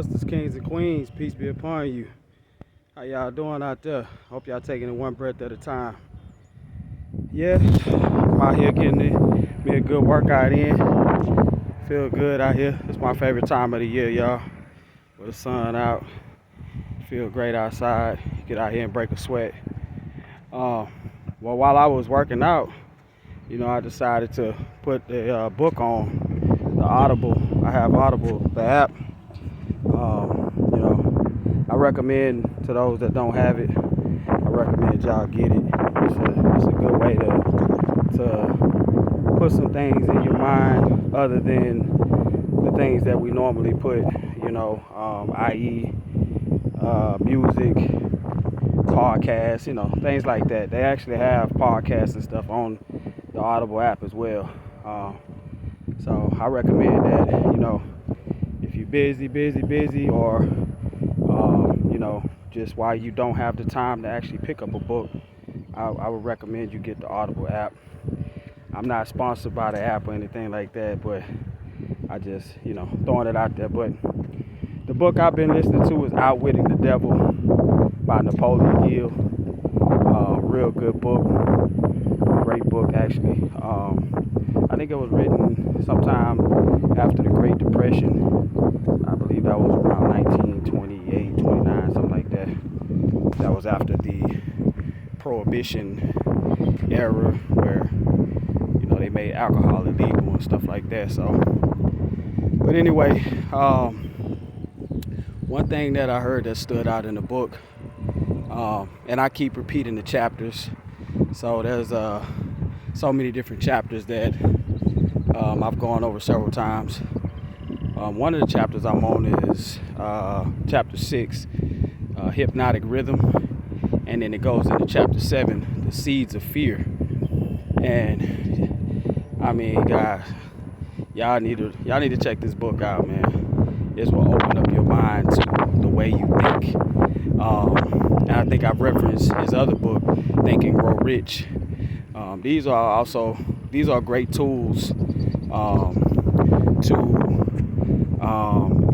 sisters, kings, and queens, peace be upon you. How y'all doing out there? Hope y'all taking it one breath at a time. Yeah, I'm out here getting me a good workout in. Feel good out here. It's my favorite time of the year, y'all. With the sun out, feel great outside. Get out here and break a sweat. Well, while I was working out, I decided to put the book on the Audible. I have Audible, the app. I recommend to those that don't have it. I recommend y'all get it. It's a good way to put some things in your mind other than the things that we normally put. I.e. Music, podcasts, things like that. They actually have podcasts and stuff on the Audible app as well. So I recommend that, if you're busy, or, just while you don't have the time to actually pick up a book, I would recommend you get the Audible app. I'm not sponsored by the app or anything like that, but I just, throwing it out there. But the book I've been listening to is Outwitting the Devil by Napoleon Hill. Real good book. Great book, actually. I think it was written sometime after the Great Depression. I believe that was around 1928, 29, something like that. That was after the Prohibition era where, they made alcohol illegal and stuff like that. So, but anyway, one thing that I heard that stood out in the book, and I keep repeating the chapters. So there's so many different chapters that I've gone over several times. One of the chapters I'm on is chapter 6, hypnotic rhythm, and then it goes into chapter 7, the seeds of fear. And I mean, guys, y'all need to check this book out, man. This will open up your mind to the way you think. And I think I've referenced his other book, Think and Grow Rich. These are great tools to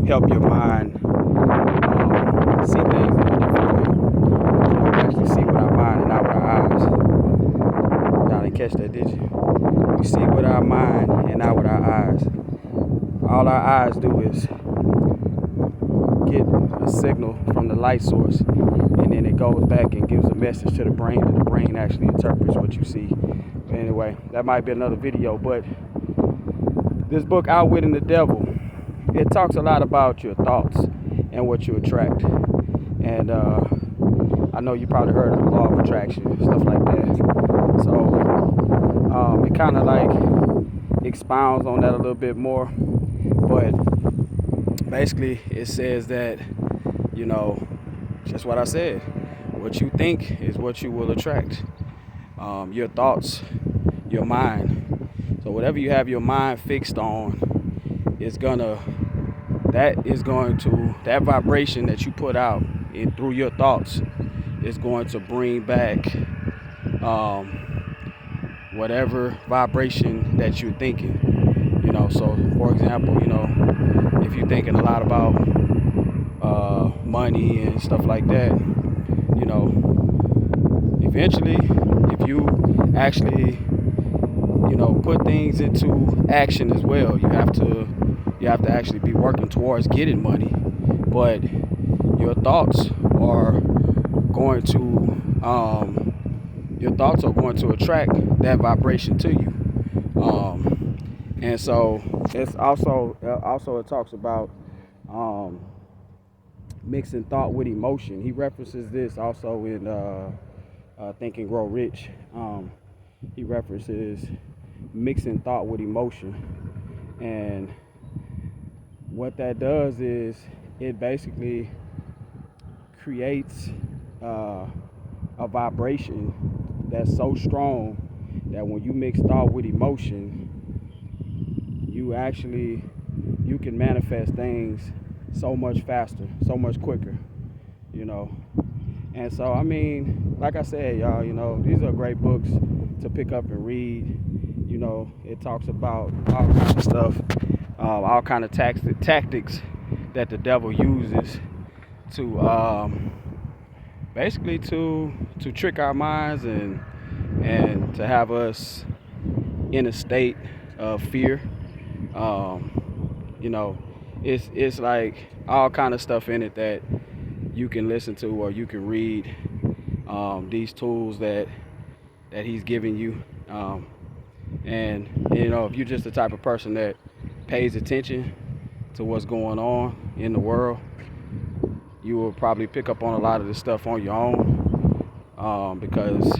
help your mind see things in a different way. We actually see with our mind and not with our eyes. Y'all didn't catch that, did you? We see with our mind and not with our eyes. All our eyes do is get a signal from the light source, and then it goes back and gives a message to the brain, and the brain actually interprets what you see. But anyway, that might be another video. But this book, Outwitting the Devil, it talks a lot about your thoughts and what you attract. And I know you probably heard of the law of attraction, stuff like that. So it kind of like expounds on that a little bit more. But basically it says that, just what I said, what you think is what you will attract. Your thoughts, your mind. So whatever you have your mind fixed on that vibration that you put out through your thoughts is going to bring back whatever vibration that you're thinking. So for example, if you're thinking a lot about money and stuff like that, eventually, if you actually, put things into action as well, you have to actually be working towards getting money, but your thoughts are going to attract that vibration to you. And so it's also it talks about mixing thought with emotion. He references this also in Think and Grow Rich. He references mixing thought with emotion, and what that does is it basically creates a vibration that's so strong that when you mix thought with emotion, you can manifest things so much faster, so much quicker, And so, I mean, like I said, y'all, these are great books to pick up and read. It talks about all kinds of stuff, all kind of tactics that the devil uses to basically to trick our minds and to have us in a state of fear. You know, it's like all kind of stuff in it that you can listen to or you can read. These tools that he's giving you, and you know, if you're just the type of person that pays attention to what's going on in the world, you will probably pick up on a lot of this stuff on your own, because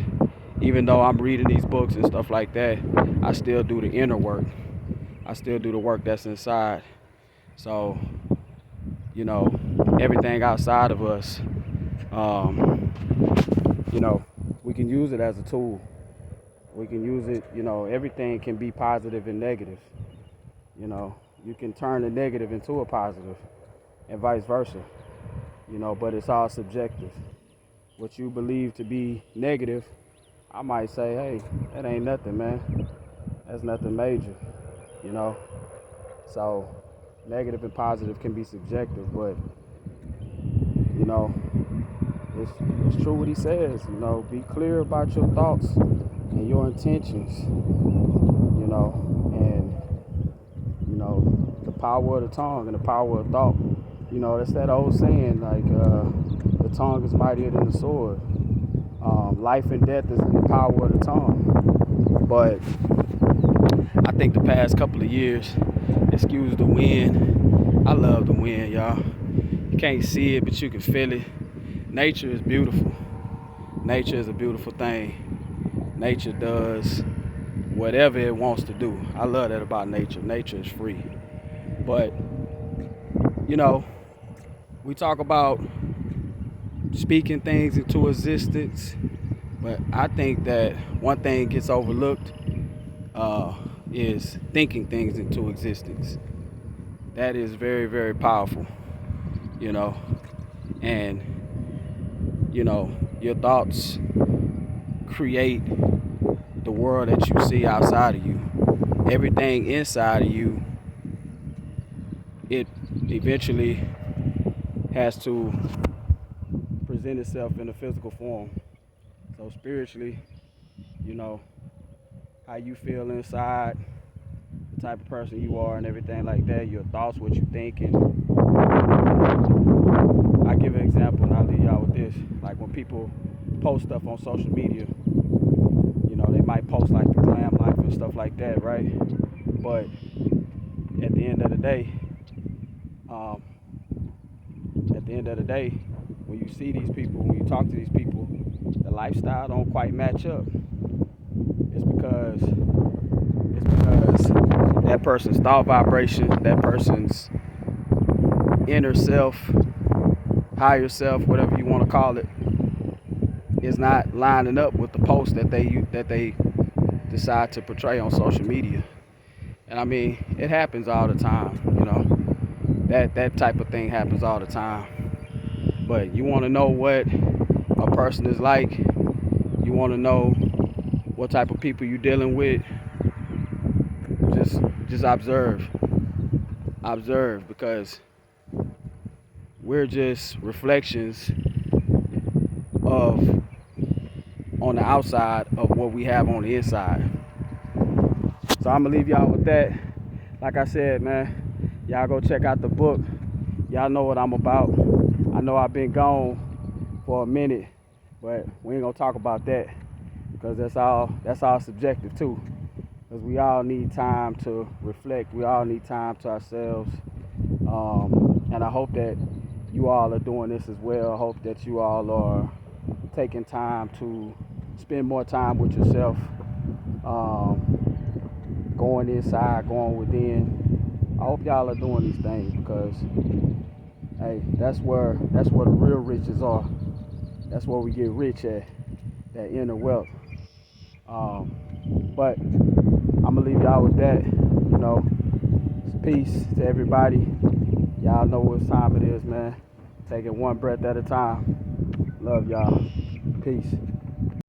even though I'm reading these books and stuff like that, I still do the inner work. I still do the work that's inside. So, you know, everything outside of us, you know, we can use it as a tool. We can use it, you know, everything can be positive and negative. You know, you can turn a negative into a positive and vice versa, you know, but it's all subjective. What you believe to be negative, I might say, hey, that ain't nothing, man. That's nothing major, you know. So negative and positive can be subjective, but, you know, it's true what he says, you know, be clear about your thoughts and your intentions, you know, and, you know, the power of the tongue and the power of thought. You know, that's that old saying, like, the tongue is mightier than the sword. Life and death is in the power of the tongue. But I think the past couple of years, excuse the wind, I love the wind, y'all. You can't see it, but you can feel it. Nature is beautiful. Nature is a beautiful thing. Nature does whatever it wants to do. I love that about nature. Nature is free. But, you know, we talk about speaking things into existence, but I think that one thing gets overlooked is thinking things into existence. That is very, very powerful, you know, and, you know, your thoughts create the world that you see outside of you. Everything inside of you, it eventually has to present itself in a physical form. So spiritually, you know, how you feel inside, the type of person you are and everything like that, your thoughts, what you thinking. I give an example and I'll leave y'all with this. Like when people post stuff on social media, you know, they might post like the glam life and stuff like that, right? But at the end of the day, when you see these people, when you talk to these people, the lifestyle don't quite match up. It's because that person's thought vibration, that person's inner self, higher self, whatever you want to call it, is not lining up with the post that they decide to portray on social media. And I mean, it happens all the time, you know. That type of thing happens all the time. But you want to know what a person is like, you want to know what type of people you're dealing with, just observe. Observe, because we're just reflections of on the outside of what we have on the inside. So I'm gonna leave y'all with that. Like I said, man, y'all go check out the book. Y'all know what I'm about. I know I've been gone for a minute, but we ain't gonna talk about that because that's all subjective too. Because we all need time to reflect. We all need time to ourselves. And I hope that you all are doing this as well. I hope that you all are taking time to spend more time with yourself, going inside, going within. I hope y'all are doing these things because, hey, that's where the real riches are. That's where we get rich at, that inner wealth. But I'm gonna leave y'all with that. You know, peace to everybody. Y'all know what time it is, man. Taking one breath at a time. Love y'all. Peace.